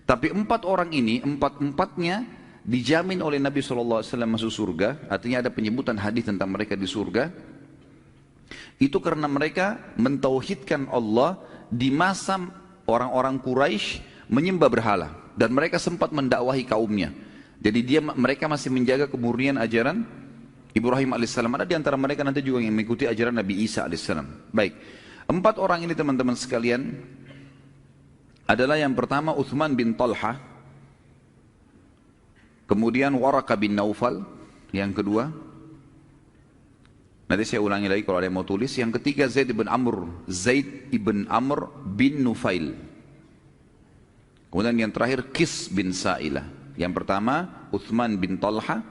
Tapi 4 orang ini, empat-empatnya dijamin oleh Nabi SAW masuk surga. Artinya ada penyebutan hadis tentang mereka di surga. Itu karena mereka mentauhidkan Allah di masa orang-orang Quraisy menyembah berhala. Dan mereka sempat mendakwahi kaumnya. Jadi mereka masih menjaga kemurnian ajaran Ibrahim alaihissalam. Ada di antara mereka nanti juga yang mengikuti ajaran Nabi Isa alaihissalam. Baik, 4 orang ini teman-teman sekalian adalah yang pertama Uthman bin Talha, kemudian Waraka bin Naufal, yang kedua, nanti saya ulangi lagi kalau ada yang mau tulis, yang ketiga Zaid ibn Amr bin Nufail, kemudian yang terakhir Qis bin Sa'ilah. Yang pertama Uthman bin Talha,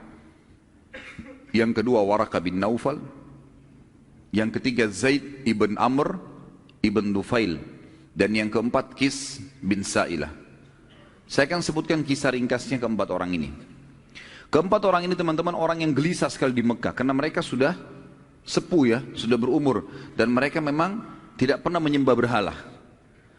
yang kedua Waraka bin Naufal, yang ketiga Zaid ibn Amr ibn Nufail, dan yang keempat Qis bin Sa'ilah. Saya akan sebutkan kisah ringkasnya ke-4 orang ini. Ke-4 orang ini teman-teman orang yang gelisah sekali di Mekah, karena mereka sudah sepuh ya, sudah berumur, dan mereka memang tidak pernah menyembah berhala.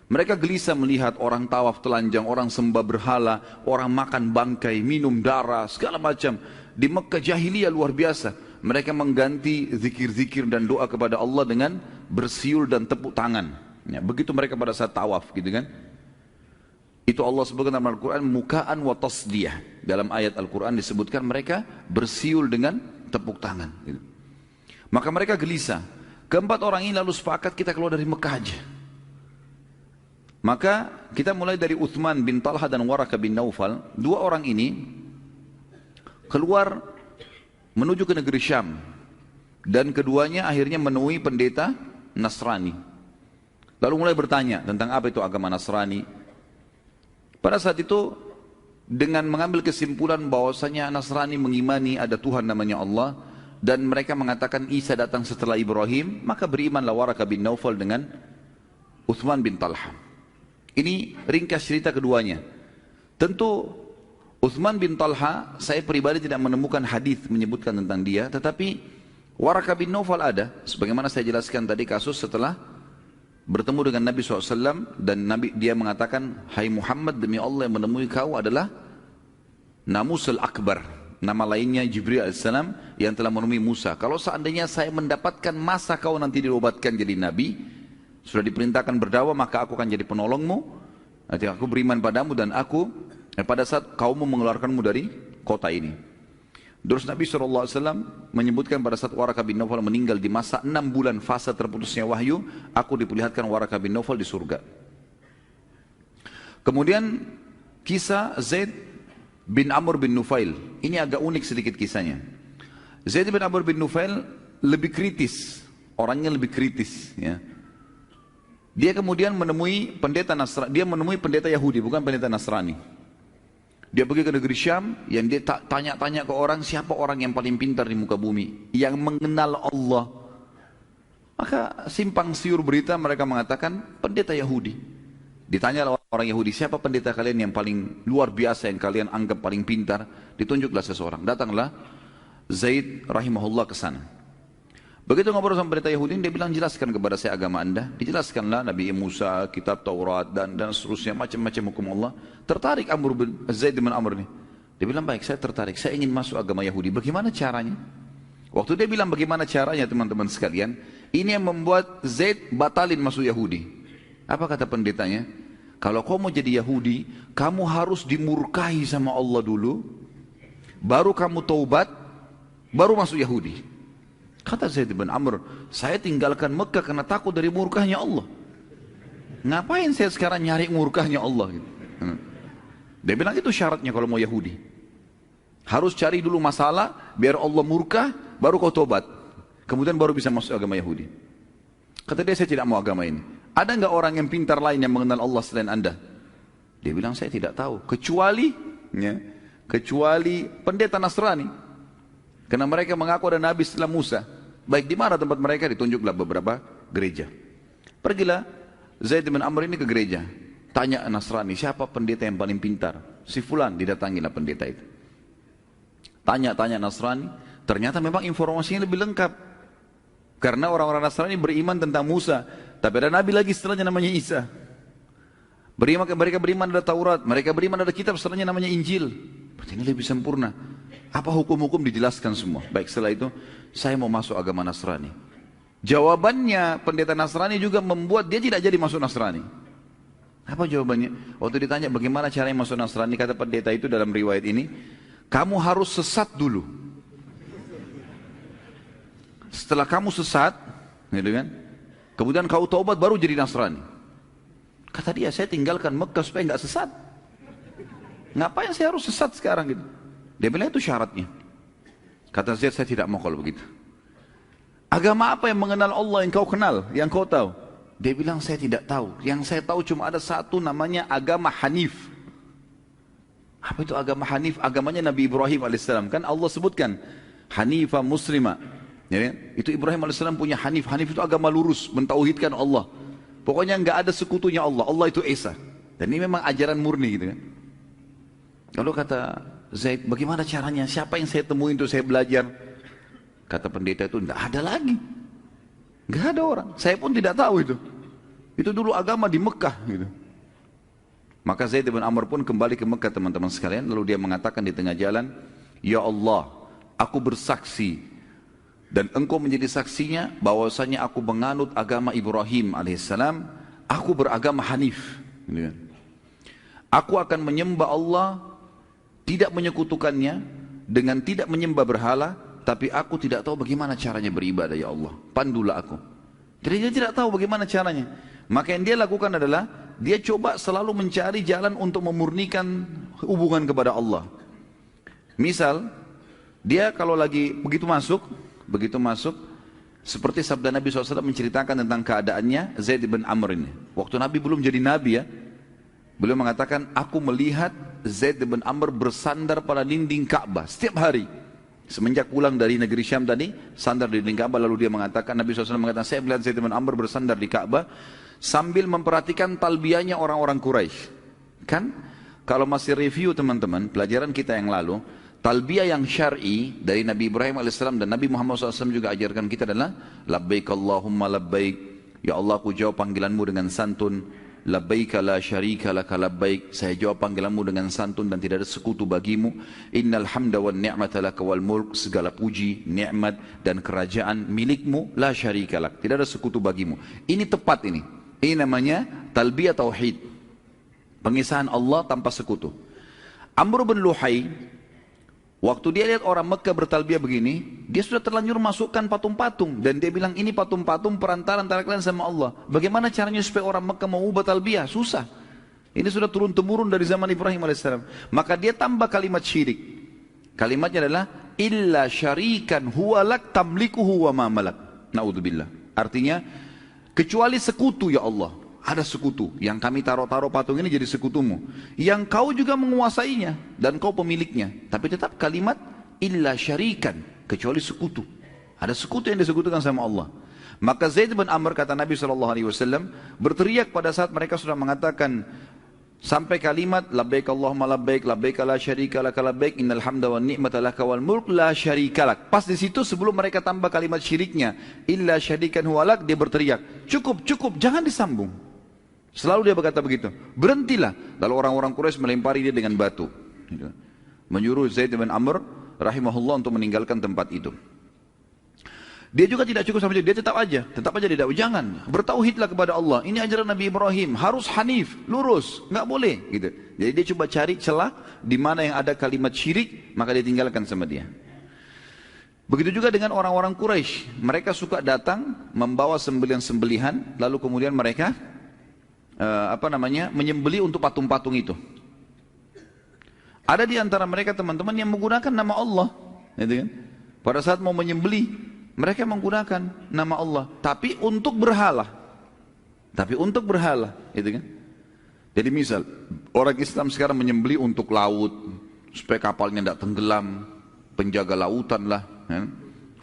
Mereka gelisah melihat orang tawaf telanjang, orang sembah berhala, orang makan bangkai, minum darah, segala macam. Di Mekah jahiliyah luar biasa. Mereka mengganti zikir-zikir dan doa kepada Allah dengan bersiul dan tepuk tangan. Ya, begitu mereka pada saat tawaf gitu kan. Itu Allah sebutkan dalam Al-Quran mukaan wa tasdiyah. Dalam ayat Al-Quran disebutkan mereka bersiul dengan tepuk tangan gitu. Maka mereka gelisah. Ke-4 orang ini lalu sepakat kita keluar dari Mekah aja. Maka kita mulai dari Uthman bin Talha dan Waraka bin Naufal. 2 orang ini keluar menuju ke negeri Syam, dan keduanya akhirnya menemui pendeta Nasrani. Lalu mulai bertanya tentang apa itu agama Nasrani. Pada saat itu dengan mengambil kesimpulan bahwasanya Nasrani mengimani ada Tuhan namanya Allah, dan mereka mengatakan Isa datang setelah Ibrahim, maka berimanlah Waraka bin Naufal dengan Uthman bin Talha. Ini ringkas cerita keduanya. Tentu Uthman bin Talha, saya pribadi tidak menemukan hadis menyebutkan tentang dia, tetapi Waraka bin Naufal ada. Sebagaimana saya jelaskan tadi kasus setelah bertemu dengan Nabi SAW, dan dia mengatakan, hai Muhammad, demi Allah yang menemui kau adalah Namusul Akbar. Nama lainnya Jibril AS yang telah menemui Musa. Kalau seandainya saya mendapatkan masa kau nanti diobatkan jadi Nabi, sudah diperintahkan berdakwah, maka aku akan jadi penolongmu. Nanti aku beriman padamu dan aku pada saat kaummu mengeluarkanmu dari kota ini. Terus Nabi SAW menyebutkan pada saat Waraka bin Naufal meninggal di masa 6 bulan fase terputusnya wahyu, aku diperlihatkan Waraka bin Naufal di surga. Kemudian kisah Zaid bin Amr bin Nufail, ini agak unik sedikit kisahnya. Zaid bin Amr bin Nufail lebih kritis, orangnya lebih kritis ya. Dia kemudian menemui pendeta Nasrani, dia menemui pendeta Yahudi, bukan pendeta Nasrani. Dia pergi ke negeri Syam, yang dia tanya-tanya ke orang, siapa orang yang paling pintar di muka bumi, yang mengenal Allah. Maka simpang siur berita mereka mengatakan pendeta Yahudi. Ditanya orang Yahudi, siapa pendeta kalian yang paling luar biasa, yang kalian anggap paling pintar? Ditunjuklah seseorang. Datanglah Zaid rahimahullah ke sana. Begitu ngobrol sama pendeta Yahudi, dia bilang, jelaskan kepada saya agama anda. Dijelaskanlah Nabi Musa, kitab Taurat, dan seterusnya, macam-macam hukum Allah. Tertarik Zaid bin Amr ini. Dia bilang, baik, saya tertarik, saya ingin masuk agama Yahudi. Bagaimana caranya? Waktu dia bilang bagaimana caranya, teman-teman sekalian, ini yang membuat Zaid batalin masuk Yahudi. Apa kata pendetanya? Kalau kau mau jadi Yahudi, kamu harus dimurkahi sama Allah dulu, baru kamu taubat, baru masuk Yahudi. Kata Zaid bin Amr, saya tinggalkan Mekah karena takut dari murkahnya Allah. Ngapain saya sekarang nyari murkahnya Allah? Gitu. Dia bilang itu syaratnya kalau mau Yahudi. Harus cari dulu masalah, biar Allah murkah, baru kau tobat. Kemudian baru bisa masuk agama Yahudi. Kata dia, saya tidak mau agama ini. Ada nggak orang yang pintar lain yang mengenal Allah selain anda? Dia bilang, saya tidak tahu. Kecuali pendeta Nasrani. Karena mereka mengaku ada Nabi setelah Musa. Baik, di mana tempat mereka? Ditunjuklah beberapa gereja. Pergilah Zaid bin Amr ini ke gereja. Tanya Nasrani, siapa pendeta yang paling pintar? Si fulan, didatangilah pendeta itu. Tanya-tanya Nasrani, ternyata memang informasinya lebih lengkap. Karena orang-orang Nasrani beriman tentang Musa. Tapi ada Nabi lagi setelahnya namanya Isa. Mereka beriman ada Taurat, mereka beriman ada kitab setelahnya namanya Injil. Berarti ini lebih sempurna. Apa hukum-hukum dijelaskan semua. Baik, setelah itu saya mau masuk agama Nasrani. Jawabannya pendeta Nasrani juga membuat dia tidak jadi masuk Nasrani. Apa jawabannya? Waktu ditanya bagaimana caranya masuk Nasrani, kata pendeta itu dalam riwayat ini, kamu harus sesat dulu. Setelah kamu sesat, gitu kan? Kemudian kau taubat baru jadi Nasrani. Kata dia, saya tinggalkan Mekah supaya nggak sesat. Ngapain saya harus sesat sekarang gitu? Dia bilang itu syaratnya. Kata Zaid, saya tidak mau kalau begitu. Agama apa yang mengenal Allah yang kau kenal, yang kau tahu? Dia bilang saya tidak tahu. Yang saya tahu cuma ada satu namanya agama Hanif. Apa itu agama Hanif? Agamanya Nabi Ibrahim alaihissalam. Kan Allah sebutkan Hanifah Muslimah. Ya, itu Ibrahim alaihissalam punya Hanif. Hanif itu agama lurus, mentauhidkan Allah. Pokoknya nggak ada sekutunya Allah. Allah itu Esa. Dan ini memang ajaran murni gitu kan. Lalu kata Zaid, bagaimana caranya? Siapa yang saya temui untuk saya belajar? Kata pendeta itu, tidak ada lagi. Nggak ada orang. Saya pun tidak tahu itu. Itu dulu agama di Mekah gitu. Maka Zaid bin Amr pun kembali ke Mekah teman-teman sekalian. Lalu dia mengatakan di tengah jalan, ya Allah, aku bersaksi dan engkau menjadi saksinya bahwasanya aku menganut agama Ibrahim alaihissalam, aku beragama Hanif. Aku akan menyembah Allah, tidak menyekutukannya, dengan tidak menyembah berhala, tapi aku tidak tahu bagaimana caranya beribadah ya Allah. Pandulah aku. Jadi dia tidak tahu bagaimana caranya. Maka yang dia lakukan adalah, dia coba selalu mencari jalan untuk memurnikan hubungan kepada Allah. Misal, dia kalau lagi begitu masuk, seperti sabda Nabi SAW menceritakan tentang keadaannya Zaid bin Amr ini. Waktu Nabi belum jadi Nabi ya, beliau mengatakan, aku melihat Zaid bin Amr bersandar pada dinding Ka'bah setiap hari. Semenjak pulang dari negeri Syam tadi, sandar di dinding Ka'bah. Lalu dia mengatakan, Nabi SAW mengatakan, saya melihat Zaid bin Amr bersandar di Ka'bah sambil memperhatikan talbiyahnya orang-orang Quraisy. Kan, kalau masih review teman-teman, pelajaran kita yang lalu, talbiyah yang syar'i dari Nabi Ibrahim AS dan Nabi Muhammad SAW juga ajarkan kita adalah, labbaik Allahumma labbaik, ya Allah aku jawab panggilanmu dengan santun, labbaika la syarika laka labbaik, saya jawab panggilanmu dengan santun dan tidak ada sekutu bagimu, innal hamda wan ni'mata laka wal mulk, segala puji, nikmat dan kerajaan milikmu, la syarika lak, tidak ada sekutu bagimu. Ini tepat ini namanya talbiyah tauhid, pengisahan Allah tanpa sekutu. Amr bin Luhai, waktu dia lihat orang Mekah bertalbiyah begini, dia sudah terlanjur masukkan patung-patung. Dan dia bilang, ini patung-patung perantara antara kalian sama Allah. Bagaimana caranya supaya orang Mekah mau ubah talbiyah? Susah. Ini sudah turun-temurun dari zaman Ibrahim AS. Maka dia tambah kalimat syirik. Kalimatnya adalah, illa syarikan huwalak tamlikuhu wa ma malak. Na'udzubillah. Artinya, kecuali sekutu ya Allah. Ada sekutu yang kami taruh-taruh patung ini jadi sekutumu, yang kau juga menguasainya dan kau pemiliknya. Tapi tetap kalimat illa syarikan, kecuali sekutu. Ada sekutu yang disekutukan sama Allah. Maka Zaid bin Amr, kata Nabi SAW, berteriak pada saat mereka sudah mengatakan sampai kalimat labbaik Allahumma labbaik, labbaik la syarika laka labbaik, innal hamda wan ni'mata laka wal mulk la syarika lak. Pas di situ sebelum mereka tambah kalimat syiriknya illa syarikan huwalak, dia berteriak, cukup, jangan disambung. Selalu dia berkata begitu, berhentilah. Lalu orang-orang Quraisy melempari dia dengan batu, menyuruh Zaid bin Amr rahimahullah untuk meninggalkan tempat itu. Dia juga tidak cukup sampai dia tetap aja di dakwah. Jangan, bertauhidlah kepada Allah. Ini ajaran Nabi Ibrahim, harus hanif, lurus, nggak boleh gitu. Jadi dia coba cari celah di mana yang ada kalimat syirik, maka dia tinggalkan sama dia. Begitu juga dengan orang-orang Quraisy, mereka suka datang membawa sembelihan-sembelihan, lalu kemudian mereka menyembeli untuk patung-patung itu. Ada di antara mereka teman-teman yang menggunakan nama Allah, gitu kan? Pada saat mau menyembeli, mereka menggunakan nama Allah, tapi untuk berhala, gitu kan? Jadi misal orang Islam sekarang menyembeli untuk laut, supaya kapalnya tidak tenggelam, penjaga lautan lah, ya?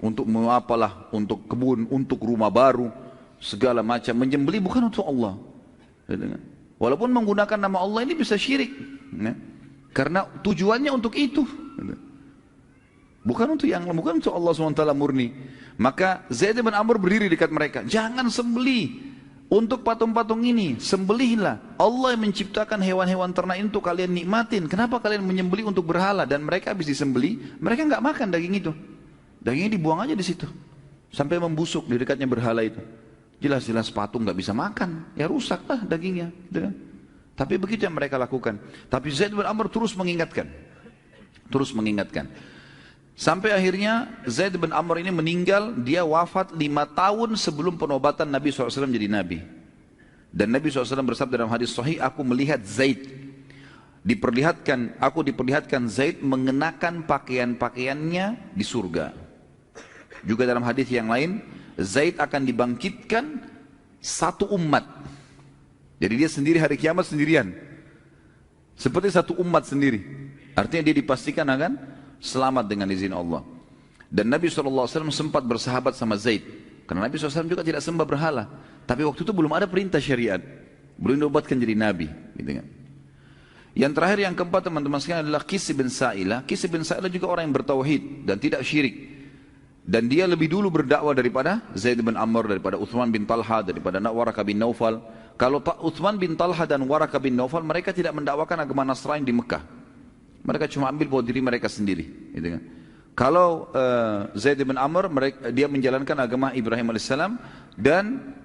Untuk apalah, untuk kebun, untuk rumah baru, segala macam. Menyembeli bukan untuk Allah. Walaupun menggunakan nama Allah ini bisa syirik, ya? Karena tujuannya untuk itu, bukan untuk Allah SWT murni. Maka Zaid bin Amr berdiri dekat mereka, jangan sembeli untuk patung-patung ini sembelihlah. Allah yang menciptakan hewan-hewan ternak ini untuk kalian nikmatin. Kenapa kalian menyembelih untuk berhala? Dan mereka habis disembelih, mereka nggak makan daging itu. Dagingnya dibuang aja di situ sampai membusuk di dekatnya berhala itu. Jelas-jelas patung nggak bisa makan, ya rusak lah dagingnya, gitu kan? Tapi begitu yang mereka lakukan. Tapi Zaid bin Amr terus mengingatkan, sampai akhirnya Zaid bin Amr ini meninggal. Dia wafat 5 tahun sebelum penobatan Nabi SAW jadi Nabi. Dan Nabi SAW bersabda dalam hadis sahih, aku melihat Zaid, aku diperlihatkan Zaid mengenakan pakaian-pakaiannya di surga. Juga dalam hadis yang lain, Zaid akan dibangkitkan satu umat. Jadi dia sendiri hari kiamat sendirian, seperti satu umat sendiri. Artinya dia dipastikan akan selamat dengan izin Allah. Dan Nabi SAW sempat bersahabat sama Zaid, karena Nabi SAW juga tidak sembah berhala. Tapi waktu itu belum ada perintah syariat, belum dinobatkan jadi Nabi, gitu kan. Yang terakhir, yang keempat teman-teman sekalian adalah Qis bin Sa'ilah. Qis bin Sa'ilah juga orang yang bertauhid dan tidak syirik. Dan dia lebih dulu berdakwah daripada Zaid bin Amr, daripada Uthman bin Talha, daripada Waraqah bin Naufal. Kalau Uthman bin Talha dan Waraqah bin Naufal, mereka tidak mendakwakan agama Nasrani di Mekah. Mereka cuma ambil buat diri mereka sendiri, gitu kan. Kalau Zaid bin Amr, dia menjalankan agama Ibrahim alaihissalam. Dan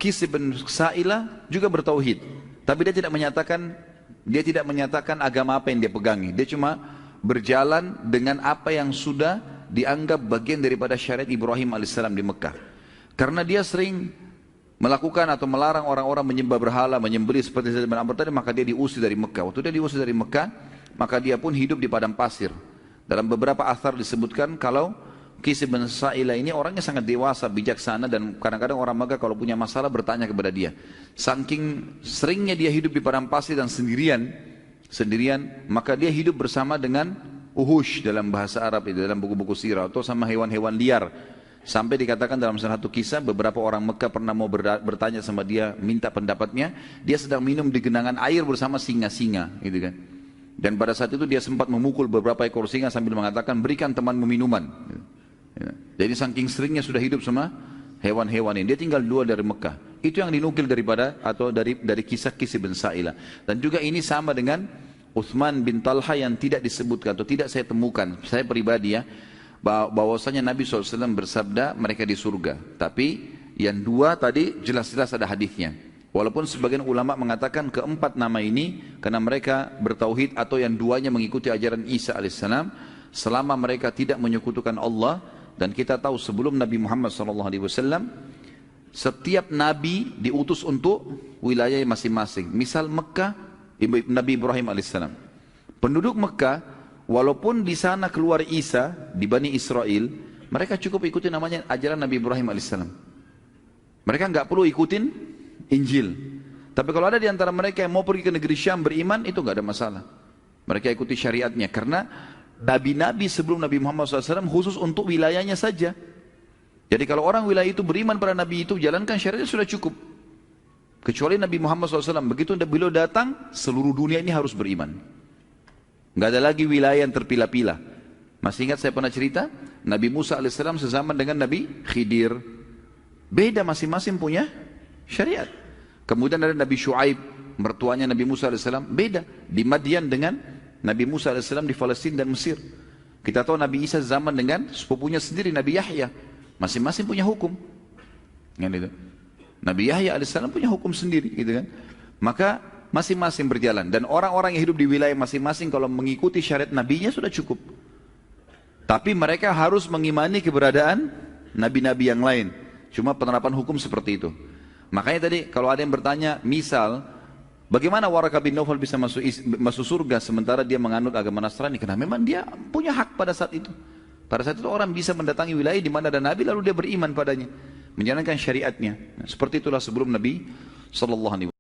Qis bin Sa'ilah juga bertauhid. Tapi dia tidak menyatakan agama apa yang dia pegangi. Dia cuma berjalan dengan apa yang sudah dianggap bagian daripada syariat Ibrahim alaihissalam di Mekah. Karena dia sering melakukan atau melarang orang-orang menyembah berhala, menyembelih seperti Zaid bin Amr tadi, maka dia diusir dari Mekah. Waktu dia diusir dari Mekah, maka dia pun hidup di padang pasir. Dalam beberapa athar disebutkan kalau Qis bin Sa'ilah ini orangnya sangat dewasa, bijaksana, dan kadang-kadang orang Mekah kalau punya masalah bertanya kepada dia. Saking seringnya dia hidup di padang pasir dan sendirian, maka dia hidup bersama dengan uhush dalam bahasa Arab, dalam buku-buku sirah, atau sama hewan-hewan liar. Sampai dikatakan dalam salah satu kisah, beberapa orang Mekah pernah mau bertanya sama dia, minta pendapatnya. Dia sedang minum di genangan air bersama singa-singa, gitu kan. Dan pada saat itu dia sempat memukul beberapa ekor singa sambil mengatakan, berikan temanmu minuman. Jadi saking seringnya sudah hidup sama hewan-hewan ini. Dia tinggal 2 dari Mekah. Itu yang dinukil dari kisah Qis bin Sa'ilah. Dan juga ini sama dengan Uthman bin Talha yang tidak disebutkan atau tidak saya temukan. Saya pribadi ya, bahwasanya Nabi SAW bersabda mereka di surga. Tapi yang 2 tadi jelas-jelas ada hadisnya. Walaupun sebagian ulama mengatakan keempat nama ini karena mereka bertauhid, atau yang 2-nya mengikuti ajaran Isa alaihissalam, selama mereka tidak menyekutukan Allah. Dan kita tahu sebelum Nabi Muhammad SAW, setiap Nabi diutus untuk wilayah masing-masing. Misal Mekah, Nabi Ibrahim alaihissalam. Penduduk Mekah, walaupun di sana keluar Isa di Bani Israel, mereka cukup ikuti namanya ajaran Nabi Ibrahim alaihissalam. Mereka nggak perlu ikutin Injil. Tapi kalau ada di antara mereka yang mau pergi ke negeri Syam beriman, itu nggak ada masalah. Mereka ikuti syariatnya, karena Nabi-Nabi sebelum Nabi Muhammad SAW khusus untuk wilayahnya saja. Jadi kalau orang wilayah itu beriman pada Nabi itu, jalankan syariatnya sudah cukup. Kecuali Nabi Muhammad SAW, begitu beliau datang, seluruh dunia ini harus beriman. Nggak ada lagi wilayah yang terpilah-pilah. Masih ingat saya pernah cerita, Nabi Musa AS sezaman dengan Nabi Khidir. Beda, masing-masing punya syariat. Kemudian ada Nabi Shu'aib, mertuanya Nabi Musa AS, beda. Di Madian dengan Nabi Musa AS di Palestina dan Mesir. Kita tahu Nabi Isa zaman dengan sepupunya sendiri, Nabi Yahya. Masing-masing punya hukum. Gitu. Nabi Yahya AS punya hukum sendiri, gitu kan. Maka masing-masing berjalan. Dan orang-orang yang hidup di wilayah masing-masing kalau mengikuti syariat Nabinya sudah cukup. Tapi mereka harus mengimani keberadaan Nabi-Nabi yang lain. Cuma penerapan hukum seperti itu. Makanya tadi kalau ada yang bertanya, misal, bagaimana Waraqah bin Naufal bisa masuk surga sementara dia menganut agama Nasrani? Karena memang dia punya hak pada saat itu. Pada saat itu orang bisa mendatangi wilayah di mana ada Nabi lalu dia beriman padanya, menjalankan syariatnya. Nah, seperti itulah sebelum Nabi SAW.